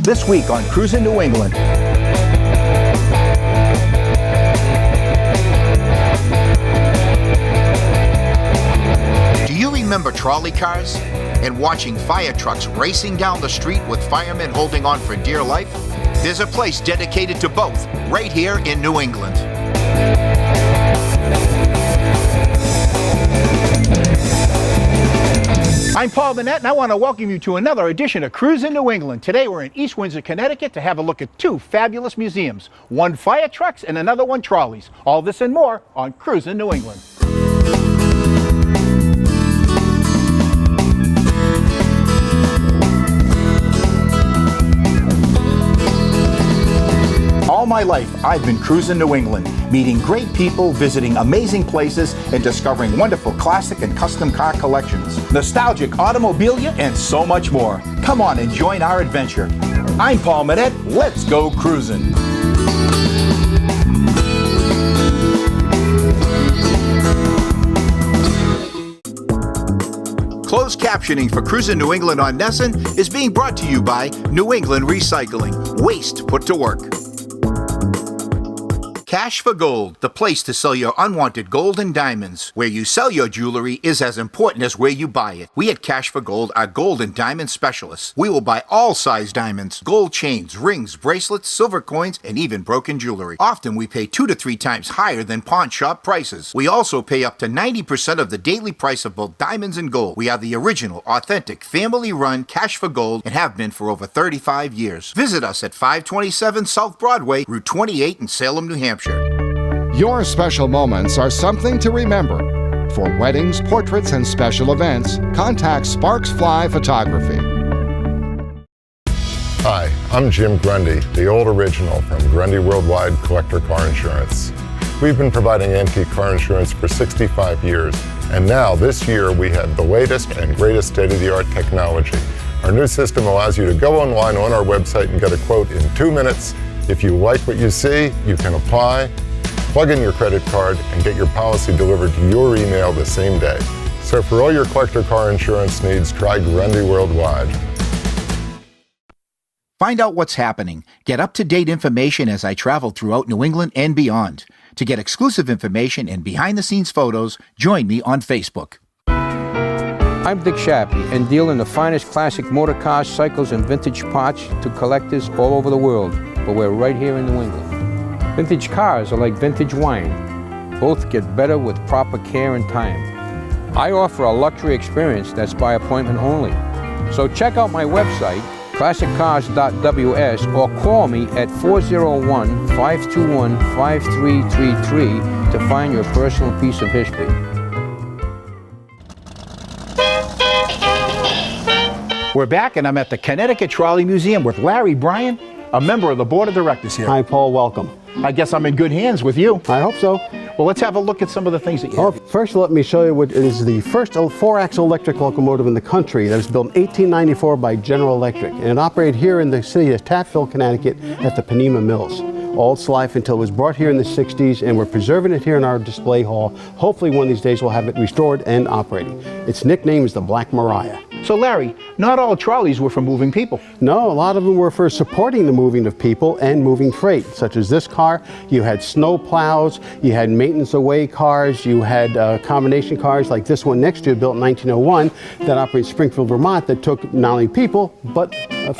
this week on Cruisin' New England. Do you remember trolley cars and watching fire trucks racing down the street with firemen holding on for dear life? There's a place dedicated to both right here in New England. I'm Paul Burnett, and I want to welcome you to another edition of Cruisin' New England. Today we're in East Windsor, Connecticut to have a look at two fabulous museums. One fire trucks and another one trolleys. All this and more on Cruisin' New England. All my life, I've been cruising New England, meeting great people, visiting amazing places, and discovering wonderful classic and custom car collections, nostalgic automobilia, and so much more. Come on and join our adventure. I'm Paul Burnett. Let's go cruising. Closed captioning for Cruisin' New England on Nesson is being brought to you by New England Recycling. Waste put to work. Cash for Gold, the place to sell your unwanted gold and diamonds. Where you sell your jewelry is as important as where you buy it. We at Cash for Gold are gold and diamond specialists. We will buy all size diamonds, gold chains, rings, bracelets, silver coins, and even broken jewelry. Often we pay 2 to 3 times higher than pawn shop prices. We also pay up to 90% of the daily price of both diamonds and gold. We are the original, authentic, family-run Cash for Gold and have been for over 35 years. Visit us at 527 South Broadway, Route 28 in Salem, New Hampshire. Your special moments are something to remember. For weddings, portraits, and special events, contact Sparks Fly Photography. Hi, I'm Jim Grundy, the old original from Grundy Worldwide Collector Car Insurance. We've been providing antique car insurance for 65 years, and now this year we have the latest and greatest state-of-the-art technology. Our new system allows you to go online on our website and get a quote in 2 minutes. If you like what you see, you can apply, plug in your credit card, and get your policy delivered to your email the same day. So for all your collector car insurance needs, try Grundy Worldwide. Find out what's happening. Get up-to-date information as I travel throughout New England and beyond. To get exclusive information and behind-the-scenes photos, join me on Facebook. I'm Dick Shappy and deal in the finest classic motor cars, cycles, and vintage parts to collectors all over the world, but we're right here in New England. Vintage cars are like vintage wine. Both get better with proper care and time. I offer a luxury experience that's by appointment only. So check out my website, classiccars.ws, or call me at 401-521-5333 to find your personal piece of history. We're back, and I'm at the Connecticut Trolley Museum with Larry Bryan, a member of the board of directors here. Hi, Paul. Welcome. I guess I'm in good hands with you. I hope so. Well, let's have a look at some of the things that you have. First, let me show you what is the first 4-axle electric locomotive in the country that was built in 1894 by General Electric. And it operated here in the city of Tatfield, Connecticut at the Panema Mills. All its life until it was brought here in the 60s, and we're preserving it here in our display hall. Hopefully one of these days we'll have it restored and operating. Its nickname is the Black Mariah. So Larry, not all trolleys were for moving people. No, a lot of them were for supporting the moving of people and moving freight, such as this car. You had snow plows, you had maintenance away cars, you had combination cars like this one next to it, built in 1901, that operates Springfield, Vermont, that took not only people, but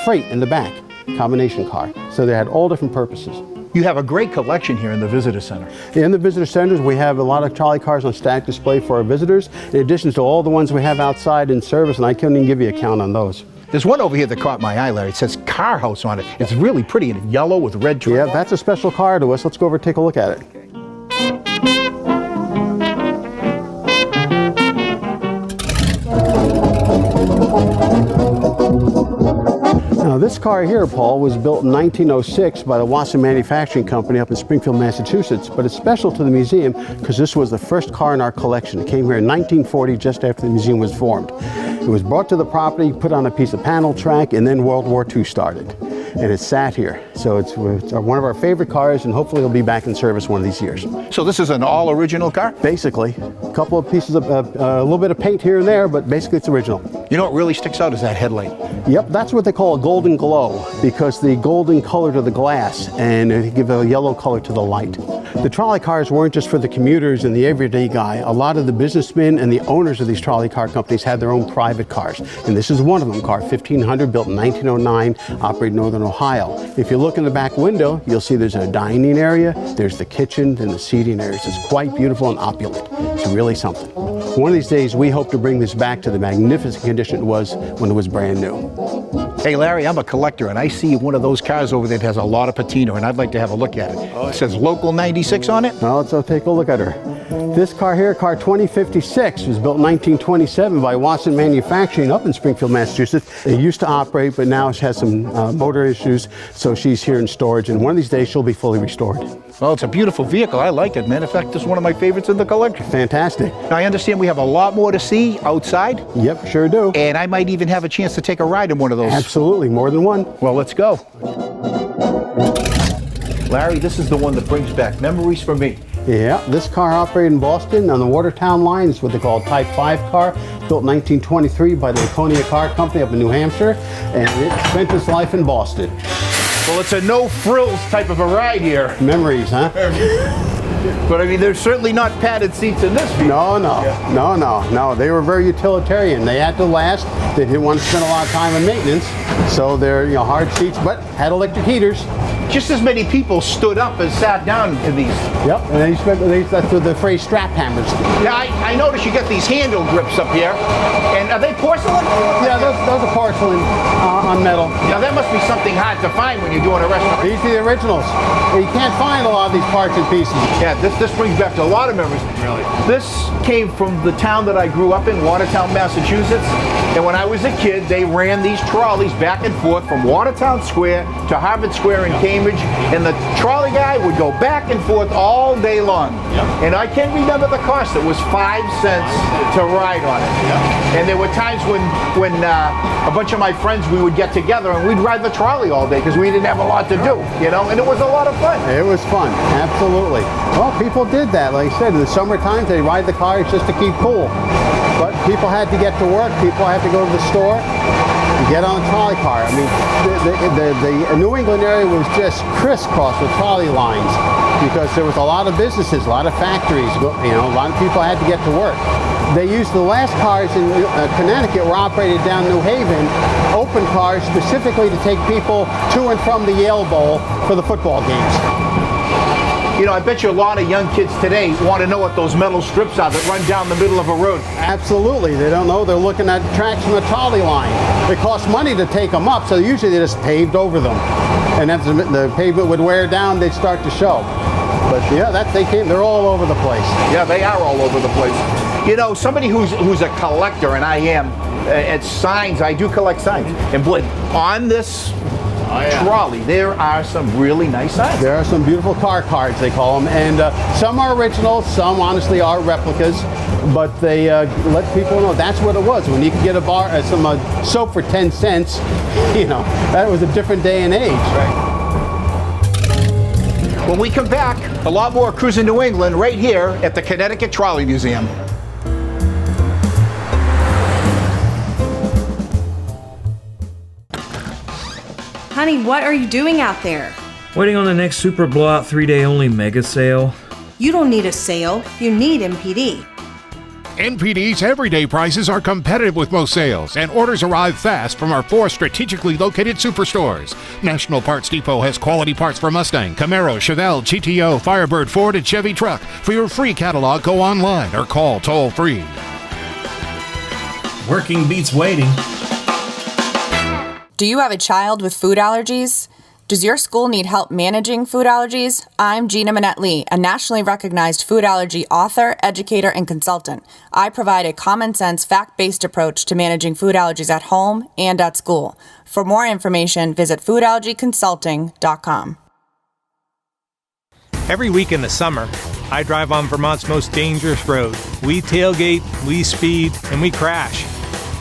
freight in the back, combination car. So they had all different purposes. You have a great collection here in the visitor center. In the visitor centers, we have a lot of trolley cars on static display for our visitors, in addition to all the ones we have outside in service, and I couldn't even give you a count on those. There's one over here that caught my eye, Larry. It says Car House on it. It's really pretty and yellow with red trim. Yeah, that's a special car to us. Let's go over and take a look at it. Now this car here, Paul, was built in 1906 by the Watson Manufacturing Company up in Springfield, Massachusetts, but it's special to the museum because this was the first car in our collection. It came here in 1940, just after the museum was formed. It was brought to the property, put on a piece of panel track, and then World War II started. And it sat here. So it's one of our favorite cars, and hopefully it'll be back in service one of these years. So this is an all-original car? Basically. A couple of pieces of, a little bit of paint here and there, but basically it's original. You know what really sticks out is that headlight. Yep, that's what they call a golden glow, because the golden color to the glass and they give a yellow color to the light. The trolley cars weren't just for the commuters and the everyday guy. A lot of the businessmen and the owners of these trolley car companies had their own private cars. And this is one of them, car 1500, built in 1909, operated in Northern Ohio. If you look in the back window, you'll see there's a dining area, there's the kitchen and the seating areas. It's quite beautiful and opulent. It's really something. One of these days, we hope to bring this back to the magnificent condition it was when it was brand new. Hey Larry, I'm a collector and I see one of those cars over there that has a lot of patina and I'd like to have a look at it. It says Local 96 on it. Now let's take a look at her. This car here, car 2056, was built in 1927 by Watson Manufacturing up in Springfield, Massachusetts. It used to operate, but now she has some motor issues, so she's here in storage, and one of these days she'll be fully restored. Well, it's a beautiful vehicle. I like it, man. In fact, it's one of my favorites in the collection. Fantastic. Now, I understand we have a lot more to see outside. Yep, sure do. And I might even have a chance to take a ride in one of those. Absolutely, more than one. Well, let's go. Larry, this is the one that brings back memories for me. Yeah, this car operated in Boston on the Watertown line. It's what they call a Type 5 car, built in 1923 by the Laconia Car Company up in New Hampshire, and it spent its life in Boston. Well, it's a no-frills type of a ride here. Memories, huh? But I mean, there's certainly not padded seats in this vehicle. No. They were very utilitarian. They had to last. They didn't want to spend a lot of time on maintenance, so they're hard seats, but had electric heaters. Just as many people stood up as sat down in these. Yep, and that's what the phrase strap hammers. Now, I notice you get these handle grips up here, and are they porcelain? Yeah, those are porcelain on metal. Now, that must be something hard to find when you're doing a restaurant. These are the originals. You can't find a lot of these parts and pieces. Yeah, this brings back a lot of memories. Really? This came from the town that I grew up in, Watertown, Massachusetts. And when I was a kid, they ran these trolleys back and forth from Watertown Square to Harvard Square in Cambridge. And the trolley guy would go back and forth all day long. Yep. And I can't remember the cost. It was 5 cents to ride on it. Yep. And there were times when a bunch of my friends, we would get together and we'd ride the trolley all day because we didn't have a lot to do, and it was a lot of fun. It was fun, absolutely. Well, people did that. Like I said, in the summer times, they ride the cars just to keep cool. But people had to get to work. People had to go to the store and get on a trolley car. I mean, the New England area was just crisscross with trolley lines because there was a lot of businesses, a lot of factories. A lot of people had to get to work. They used the last cars in Connecticut were operated down New Haven, open cars specifically to take people to and from the Yale Bowl for the football games. I bet you a lot of young kids today want to know what those metal strips are that run down the middle of a road. Absolutely. They don't know. They're looking at tracks from a trolley line. It costs money to take them up, so usually they just paved over them. And as the pavement would wear down, they'd start to show. But yeah, they're all over the place. Yeah, they are all over the place. Somebody who's a collector, and I am, at signs, I do collect signs. And boy, on this trolley, there are some really nice signs. There are some beautiful car cards, they call them, and some are original, some honestly are replicas, but they let people know that's what it was. When you could get some soap for 10 cents, that was a different day and age. Right. When we come back, a lot more Cruisin' New England right here at the Connecticut Trolley Museum. Honey, what are you doing out there? Waiting on the next super blowout 3-day only mega sale. You don't need a sale, you need MPD. NPD's everyday prices are competitive with most sales, and orders arrive fast from our 4 strategically located superstores. National Parts Depot has quality parts for Mustang, Camaro, Chevelle, GTO, Firebird, Ford, and Chevy truck. For your free catalog, go online or call toll-free. Working beats waiting. Do you have a child with food allergies? Does your school need help managing food allergies? I'm Gina Minette-Lee, a nationally recognized food allergy author, educator, and consultant. I provide a common-sense, fact-based approach to managing food allergies at home and at school. For more information, visit foodallergyconsulting.com. Every week in the summer, I drive on Vermont's most dangerous road. We tailgate, we speed, and we crash.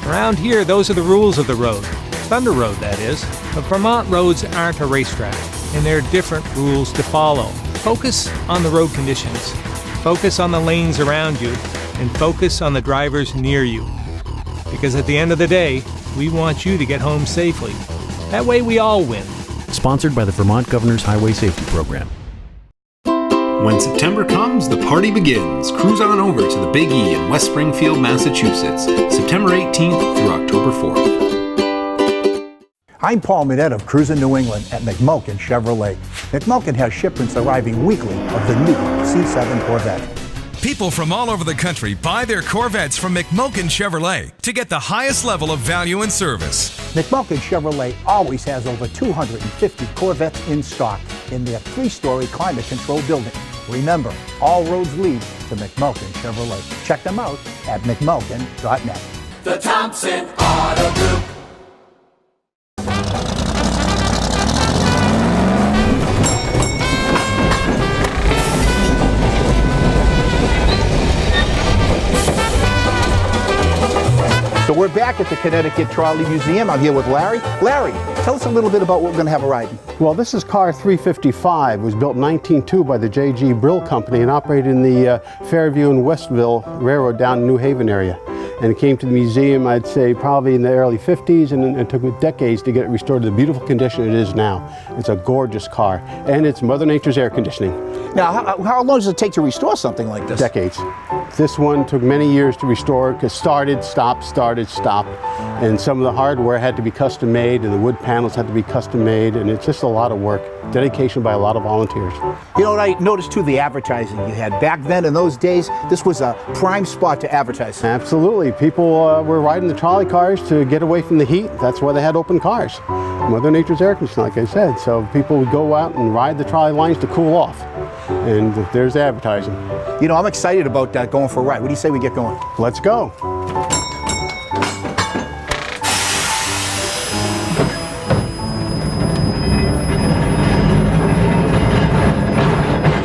Around here, those are the rules of the road. Thunder Road, that is. But Vermont roads aren't a racetrack, and there are different rules to follow. Focus on the road conditions. Focus on the lanes around you, and focus on the drivers near you. Because at the end of the day, We want you to get home safely. That way we all win. Sponsored by the Vermont Governor's Highway Safety Program. When September comes, the party begins. Cruise on over to the Big E in West Springfield, Massachusetts, September 18th through October 4th. I'm Paul Minette of Cruisin New England at McMulkin Chevrolet. McMulkin has shipments arriving weekly of the new C7 Corvette. People from all over the country buy their Corvettes from McMulkin Chevrolet to get the highest level of value and service. McMulkin Chevrolet always has over 250 Corvettes in stock in their 3-story climate-controlled building. Remember, all roads lead to McMulkin Chevrolet. Check them out at mcmulkin.net. The Thompson Auto Group. So we're back at the Connecticut Trolley Museum. I'm here with Larry. Larry, tell us a little bit about what we're going to have a ride in. Well, this is car 355. It was built in 1902 by the J.G. Brill Company and operated in the Fairview and Westville Railroad down in New Haven area. And it came to the museum, I'd say, probably in the early 50s, and it took decades to get it restored to the beautiful condition it is now. It's a gorgeous car, and it's Mother Nature's air conditioning. Now, how long does it take to restore something like this? Decades. This one took many years to restore because started, stop. And some of the hardware had to be custom made, and the wood panels had to be custom made, and it's just a lot of work. Dedication by a lot of volunteers. You know what I noticed too, the advertising you had. Back then, in those days, this was a prime spot to advertise. Absolutely. People were riding the trolley cars to get away from the heat. That's why they had open cars. Mother Nature's air conditioning, like I said. So people would go out and ride the trolley lines to cool off. And there's the advertising. You know, I'm excited about going for a ride. What do you say we get going? Let's go.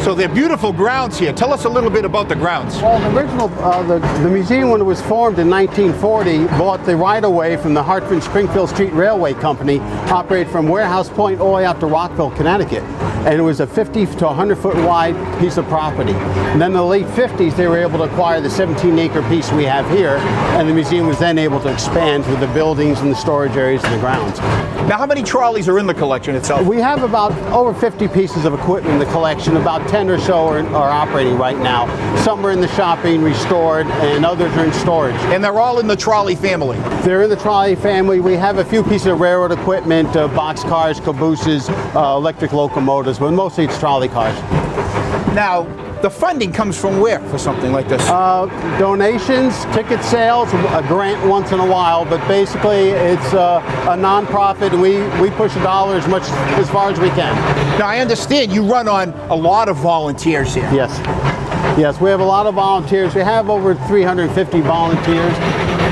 So they're beautiful grounds here. Tell us a little bit about the grounds. Well, the original, the museum, when it was formed in 1940, bought the right-of-way from the Hartford Springfield Street Railway Company, operated from Warehouse Point all the way out to Rockville, Connecticut. And it was a 50 to 100 foot wide piece of property. And then in the late 50s, they were able to acquire the 17-acre piece we have here, and the museum was then able to expand with the buildings and the storage areas and the grounds. Now, how many trolleys are in the collection itself? We have about over 50 pieces of equipment in the collection. About 10 or so are operating right now. Some are in the shop being restored, and others are in storage. And they're all in the trolley family? They're in the trolley family. We have a few pieces of railroad equipment, box cars, cabooses, electric locomotives, but mostly it's trolley cars. Now, the funding comes from where for something like this? Donations, ticket sales, a grant once in a while, but basically it's a non-profit. We push a dollar as far as we can. Now, I understand you run on a lot of volunteers here. Yes. Yes, we have a lot of volunteers. We have over 350 volunteers.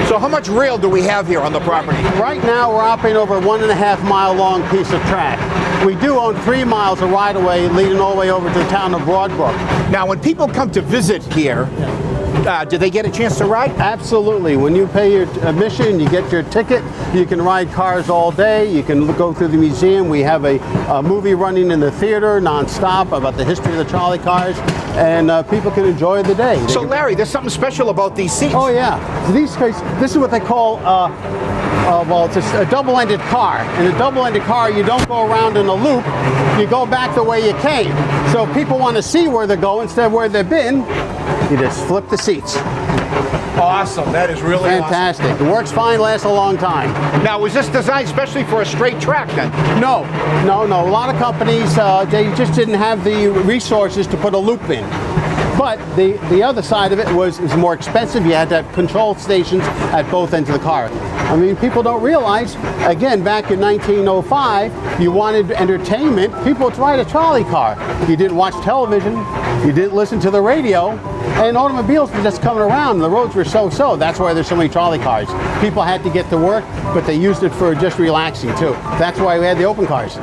So how much rail do we have here on the property? Right now we're operating over a 1.5 mile long piece of track. We do own 3 miles of right-of-way leading all the way over to the town of Broadbrook. Now, when people come to visit here, do they get a chance to ride? Absolutely. When you pay your admission, you get your ticket. You can ride cars all day. You can go through the museum. We have a movie running in the theater non-stop about the history of the trolley cars, and people can enjoy the day. So, Larry, there's something special about these seats. Oh, yeah. So this is what they call well, it's a double-ended car. In a double-ended car, you don't go around in a loop. You go back the way you came. So if people want to see where they're going instead of where they've been, you just flip the seats. Awesome. That is really fantastic. Awesome. It works fine, lasts a long time. Now, was this designed especially for a straight track then? No. A lot of companies, they just didn't have the resources to put a loop in. But the other side of it was more expensive. You had to have control stations at both ends of the car. I mean, people don't realize, again, back in 1905, you wanted entertainment, people would ride a trolley car. You didn't watch television, you didn't listen to the radio, and automobiles were just coming around. The roads were so-so. That's why there's so many trolley cars. People had to get to work, but they used it for just relaxing, too. That's why we had the open cars.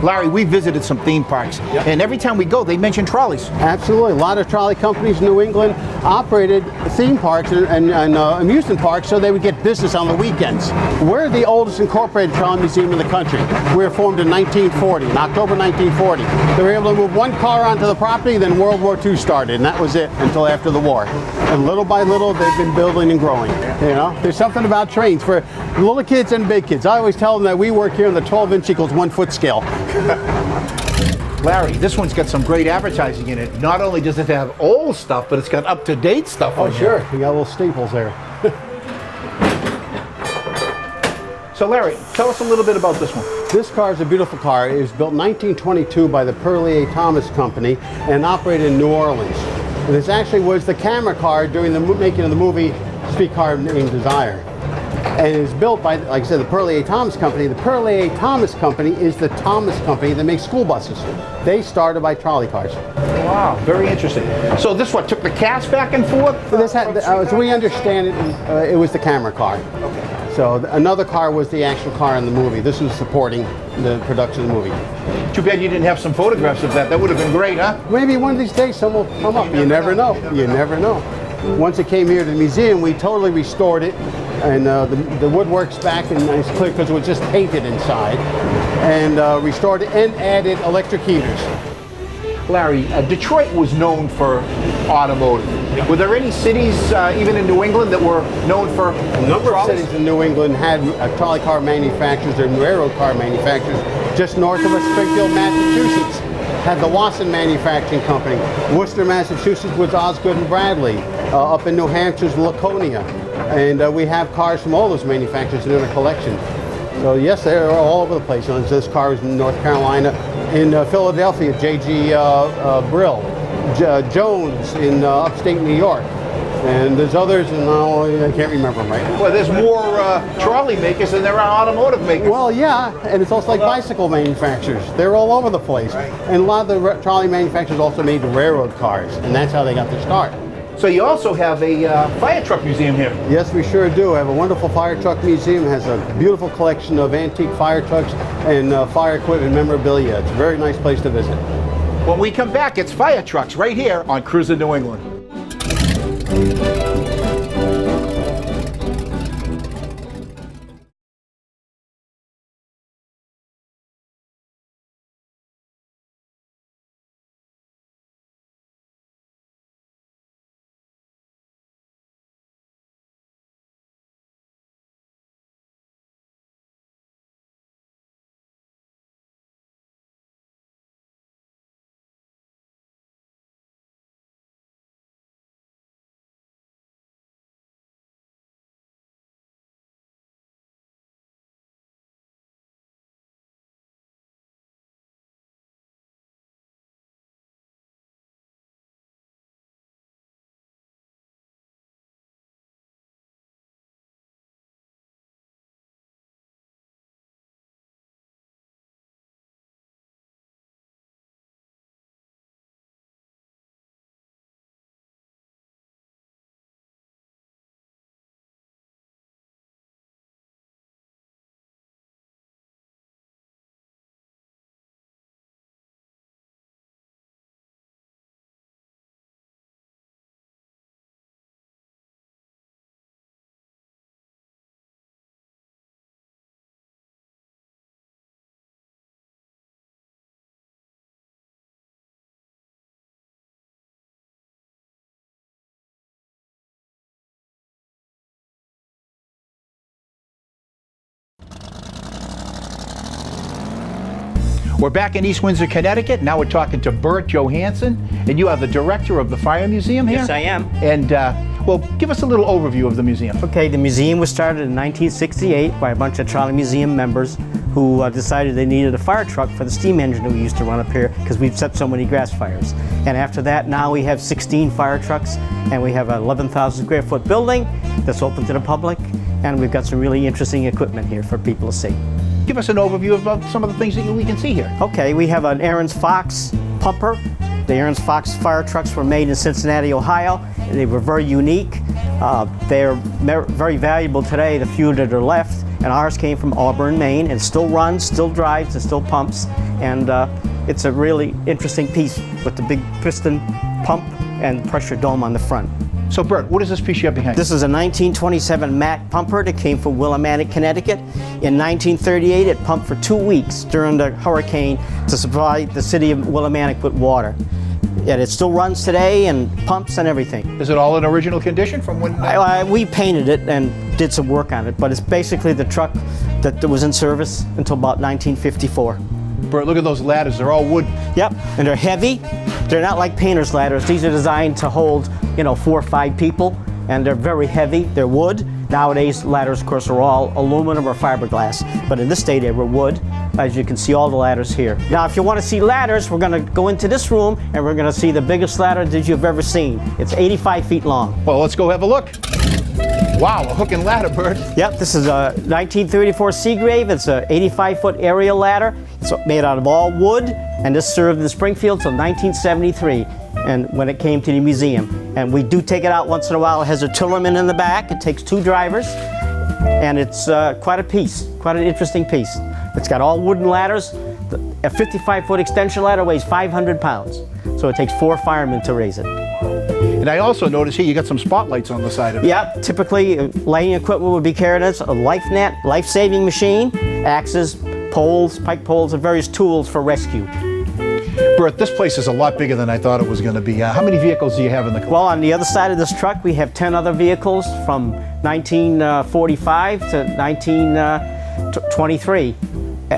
Larry, we visited some theme parks, and every time we go, they mention trolleys. Absolutely. A lot of trolley companies in New England operated theme parks and amusement parks so they would get business on the weekends. We're the oldest incorporated trolley museum in the country. We were formed in 1940, in October 1940. They were able to move one car onto the property, then World War II started, and that was it until after the war. And little by little, they've been building and growing. You know, there's something about trains for little kids and big kids. I always tell them that we work here on the 12-inch equals 1 foot scale. Larry, this one's got some great advertising in it. Not only does it have old stuff, but it's got up-to-date stuff. Oh, on sure. here. We got little staples there. So, Larry, tell us a little bit about this one. This car is a beautiful car. It was built in 1922 by the Perlier Thomas Company and operated in New Orleans. This actually was the camera car during the making of the movie Streetcar Named Desire. And it was built by, like I said, the Perlier Thomas Company. The Perlier Thomas Company is the Thomas Company that makes school buses. They started by trolley cars. Wow, very interesting. So this one took the cast back and forth? This had, as we understand it, it was the camera car. Okay. So another car was the actual car in the movie. This was supporting the production of the movie. Too bad you didn't have some photographs of that. That would have been great, huh? Maybe one of these days some will come up. You never know. You never know. Once it came here to the museum, we totally restored it, and the woodwork's back and it's clear because it was just painted inside, and restored it and added electric heaters. Larry, Detroit was known for automotive. Were there any cities, even in New England, that were known for a number of cities in New England had trolley car manufacturers and railroad car manufacturers. Just north of us, Springfield, Massachusetts, had the Wasson Manufacturing Company. Worcester, Massachusetts was Osgood and Bradley. Up in New Hampshire's Laconia. And we have cars from all those manufacturers in our collection. So yes, they're all over the place. This car is in North Carolina. In Philadelphia, J.G. Brill. Jones in upstate New York. And there's others, and I can't remember them right now. Well, there's more trolley makers than there are automotive makers. Well, yeah, and it's also like bicycle manufacturers. They're all over the place. Right. And a lot of the trolley manufacturers also made railroad cars, and that's how they got their start. So you also have a fire truck museum here. Yes, we sure do. I have a wonderful fire truck museum. It has a beautiful collection of antique fire trucks and fire equipment memorabilia. It's a very nice place to visit. When we come back, it's fire trucks right here on Cruisin' New England. We're back in East Windsor, Connecticut. Now we're talking to Bert Johansson, and you are the director of the Fire Museum here? Yes, I am. And, well, give us a little overview of the museum. Okay, the museum was started in 1968 by a bunch of Trolley Museum members who decided they needed a fire truck for the steam engine that we used to run up here because we've set so many grass fires. And after that, now we have 16 fire trucks, and we have an 11,000 square foot building that's open to the public, and we've got some really interesting equipment here for people to see. Give us an overview of some of the things that we can see here. Okay, we have an Aaron's Fox pumper. The Aaron's Fox fire trucks were made in Cincinnati, Ohio. They were very unique. They're very valuable today, the few that are left. And ours came from Auburn, Maine, and still runs, still drives, and still pumps. And it's a really interesting piece with the big piston pump and pressure dome on the front. So Bert, what is this piece you have behind? This is a 1927 Mack pumper that came from Willimantic, Connecticut. In 1938, it pumped for 2 weeks during the hurricane to supply the city of Willimantic with water. And it still runs today and pumps and everything. Is it all in original condition from when? We painted it and did some work on it, but it's basically the truck that was in service until about 1954. Bert, look at those ladders. They're all wood. Yep, and they're heavy. They're not like painter's ladders. These are designed to hold, 4 or 5 people, and they're very heavy. They're wood. Nowadays, ladders, of course, are all aluminum or fiberglass, but in this day they were wood. As you can see, all the ladders here. Now, if you want to see ladders, we're going to go into this room and we're going to see the biggest ladder that you've ever seen. It's 85 feet long. Well, let's go have a look. Wow, a hook and ladder, Bert. Yep, this is a 1934 Seagrave. It's a 85-foot aerial ladder. It's made out of all wood, and this served in Springfield till 1973, and when it came to the museum. And we do take it out once in a while. It has a tillerman in the back. It takes 2 drivers, and it's quite a piece, quite an interesting piece. It's got all wooden ladders. A 55-foot extension ladder weighs 500 pounds, so it takes 4 firemen to raise it. And I also noticed here you got some spotlights on the side of it. Yeah, typically lighting equipment would be carried as a life net, life-saving machine, axes, poles, pike poles, and various tools for rescue. Bert, this place is a lot bigger than I thought it was going to be. How many vehicles do you have in the car? Well, on the other side of this truck, we have 10 other vehicles from 1945 to 1923,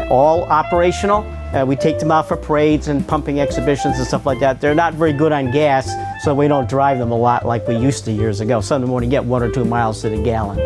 all operational. We take them out for parades and pumping exhibitions and stuff like that. They're not very good on gas, so we don't drive them a lot like we used to years ago. Some of them only get 1 or 2 miles to the gallon.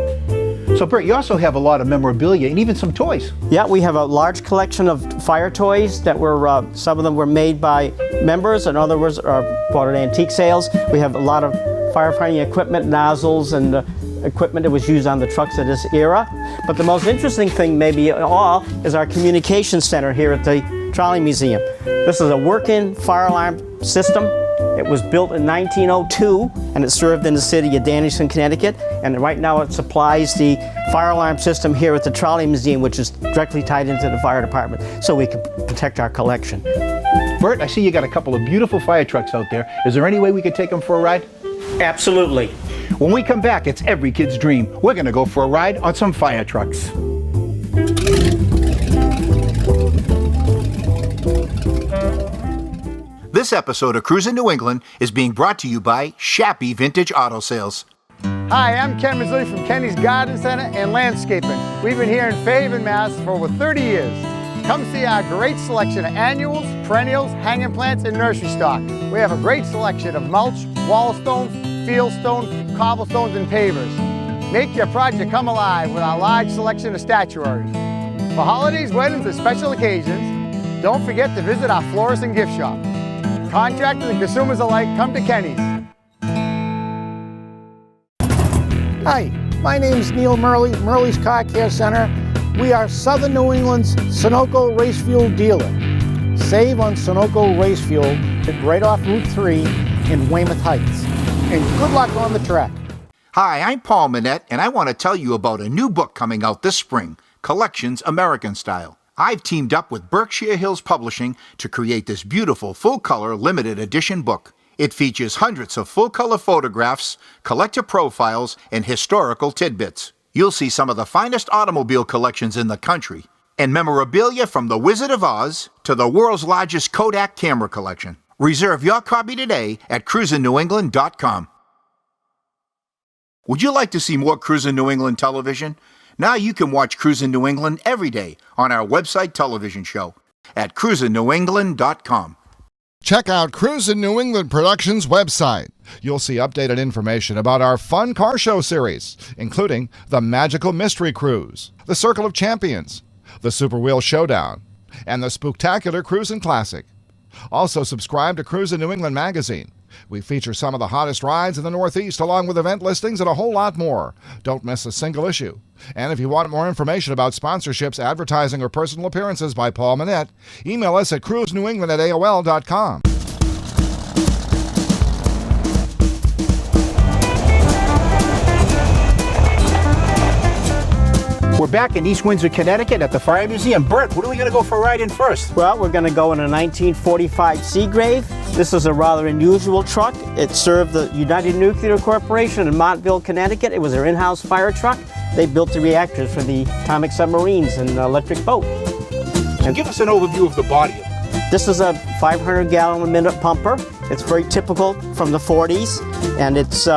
So Bert, you also have a lot of memorabilia and even some toys. Yeah, we have a large collection of fire toys that were, some of them were made by members and others are bought at antique sales. We have a lot of firefighting equipment, nozzles, and equipment that was used on the trucks of this era. But the most interesting thing maybe of all is our communications center here at the Trolley Museum. This is a working fire alarm system. It was built in 1902 and it served in the city of Danielson, Connecticut. And right now it supplies the fire alarm system here at the Trolley Museum, which is directly tied into the fire department, so we can protect our collection. Bert, I see you got a couple of beautiful fire trucks out there. Is there any way we could take them for a ride? Absolutely. When we come back, it's every kid's dream. We're going to go for a ride on some fire trucks. This episode of Cruisin' New England is being brought to you by Shappy Vintage Auto Sales. Hi, I'm Ken Mazzilli from Kenny's Garden Center and Landscaping. We've been here in Fairhaven, Mass. for over 30 years. Come see our great selection of annuals, perennials, hanging plants, and nursery stock. We have a great selection of mulch, wall stone, field stone, cobblestones, and pavers. Make your project come alive with our large selection of statuary. For holidays, weddings, and special occasions, don't forget to visit our florist and gift shop. Contractors and consumers alike, come to Kenny's. Hi, my name is Neil Murley, Murley's Car Care Center. We are Southern New England's Sunoco race fuel dealer. Save on Sunoco race fuel right off Route 3 in Weymouth Heights. And good luck on the track. Hi, I'm Paul Manette, and I want to tell you about a new book coming out this spring, Collections American Style. I've teamed up with Berkshire Hills Publishing to create this beautiful full-color limited edition book. It features hundreds of full-color photographs, collector profiles, and historical tidbits. You'll see some of the finest automobile collections in the country, and memorabilia from the Wizard of Oz to the world's largest Kodak camera collection. Reserve your copy today at cruisennewengland.com. Would you like to see more Cruisin' New England television? Now you can watch Cruisin' New England every day on our website television show at cruisennewengland.com. Check out Cruisin' New England Productions' website. You'll see updated information about our fun car show series, including the Magical Mystery Cruise, the Circle of Champions, the Super Wheel Showdown, and the Spooktacular Cruisin' Classic. Also subscribe to Cruisin' New England magazine. We feature some of the hottest rides in the Northeast along with event listings and a whole lot more. Don't miss a single issue. And if you want more information about sponsorships, advertising, or personal appearances by Paul Manette, email us at cruisenewengland@aol.com. We're back in East Windsor, Connecticut at the Fire Museum. Bert, what are we going to go for a ride in first? Well, we're going to go in a 1945 Seagrave. This is a rather unusual truck. It served the United Nuclear Corporation in Montville, Connecticut. It was their in-house fire truck. They built the reactors for the atomic submarines and electric boat. And give us an overview of the body. This is a 500-gallon-a-minute pumper. It's very typical from the 40s, and it's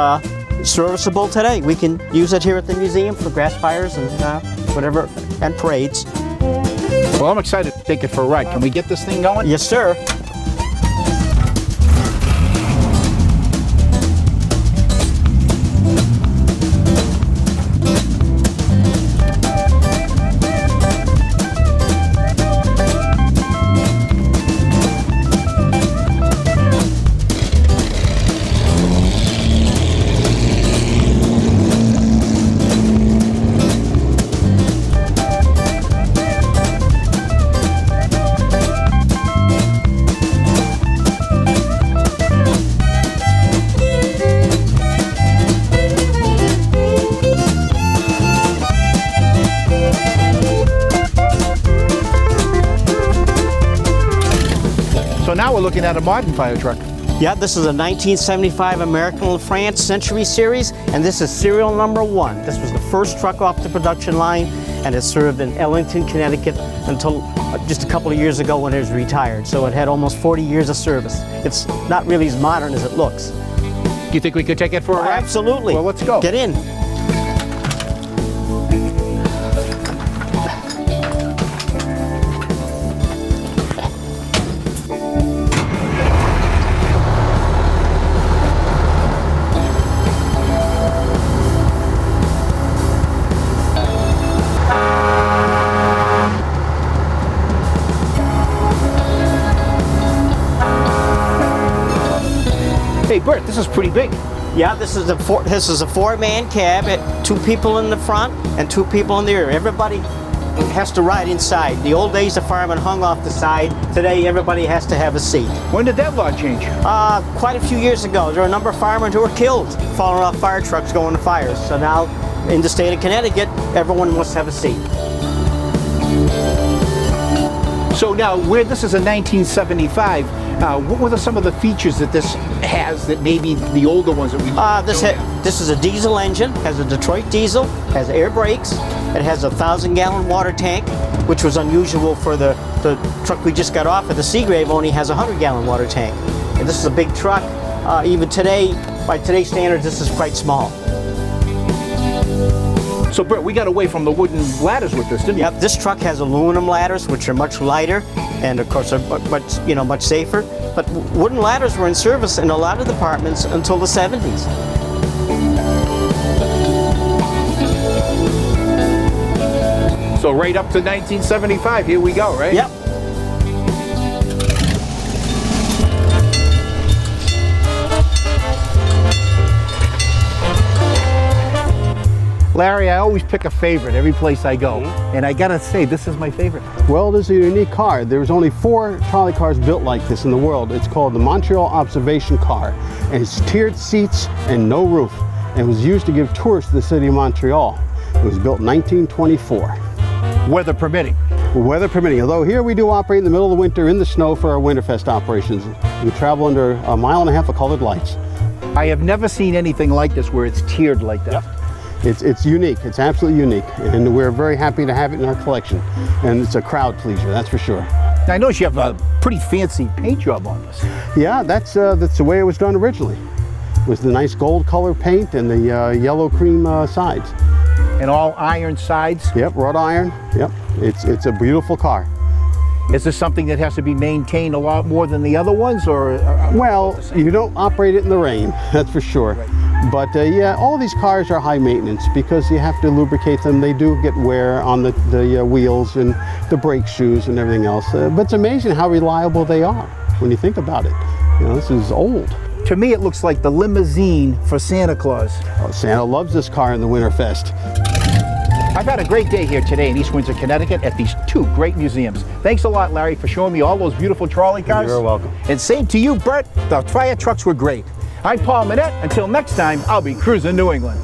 serviceable today. We can use it here at the museum for grass fires and whatever, and parades. Well, I'm excited to take it for a ride. Can we get this thing going? Yes, sir. So now we're looking at a modern fire truck. Yeah, this is a 1975 American LaFrance Century Series, and this is serial number 1. This was the first truck off the production line, and it served in Ellington, Connecticut until just a couple of years ago when it was retired. So it had almost 40 years of service. It's not really as modern as it looks. Do you think we could take it for a ride? Absolutely. Well, let's go. Get in. Hey, Bert, this is pretty big. Yeah, this is a four-man cab, 2 people in the front and 2 people in the rear. Everybody has to ride inside. The old days, the firemen hung off the side. Today, everybody has to have a seat. When did that law change? Quite a few years ago. There were a number of firemen who were killed falling off fire trucks going to fires. So now, in the state of Connecticut, everyone must have a seat. So now, where this is a 1975, what were some of the features that this has that maybe the older ones that we This is a diesel engine, has a Detroit diesel, has air brakes, it has a 1,000-gallon water tank, which was unusual for the truck we just got off of. The Seagrave only has a 100-gallon water tank. And this is a big truck. Even today, by today's standards, this is quite small. So, Bert, we got away from the wooden ladders with this, didn't we? Yep, this truck has aluminum ladders, which are much lighter, and of course are much safer. But wooden ladders were in service in a lot of departments until the 70s. So right up to 1975, here we go, right? Yep. Larry, I always pick a favorite every place I go, and I gotta say, this is my favorite. Well, it is a unique car. There's only 4 trolley cars built like this in the world. It's called the Montreal Observation Car, and it's tiered seats and no roof. And it was used to give tours to the city of Montreal. It was built in 1924. Weather permitting. Weather permitting, although here we do operate in the middle of the winter in the snow for our Winterfest operations. We travel under 1.5 miles of colored lights. I have never seen anything like this where it's tiered like that. Yep. It's unique. It's absolutely unique, and we're very happy to have it in our collection. And it's a crowd pleaser, that's for sure. Now, I notice you have a pretty fancy paint job on this. Yeah, that's the way it was done originally. It was the nice gold color paint and the yellow cream sides. And all iron sides? Yep, wrought iron. Yep, it's a beautiful car. Is this something that has to be maintained a lot more than the other ones, or? Well, you don't operate it in the rain, that's for sure. Right. But yeah, all these cars are high maintenance because you have to lubricate them. They do get wear on the wheels and the brake shoes and everything else. But it's amazing how reliable they are when you think about it. You know, this is old. To me, it looks like the limousine for Santa Claus. Oh, Santa loves this car in the Winterfest. I've had a great day here today in East Windsor, Connecticut at these 2 great museums. Thanks a lot, Larry, for showing me all those beautiful trolley cars. You're welcome. And same to you, Bert. The fire trucks were great. I'm Paul Manette. Until next time, I'll be cruising New England.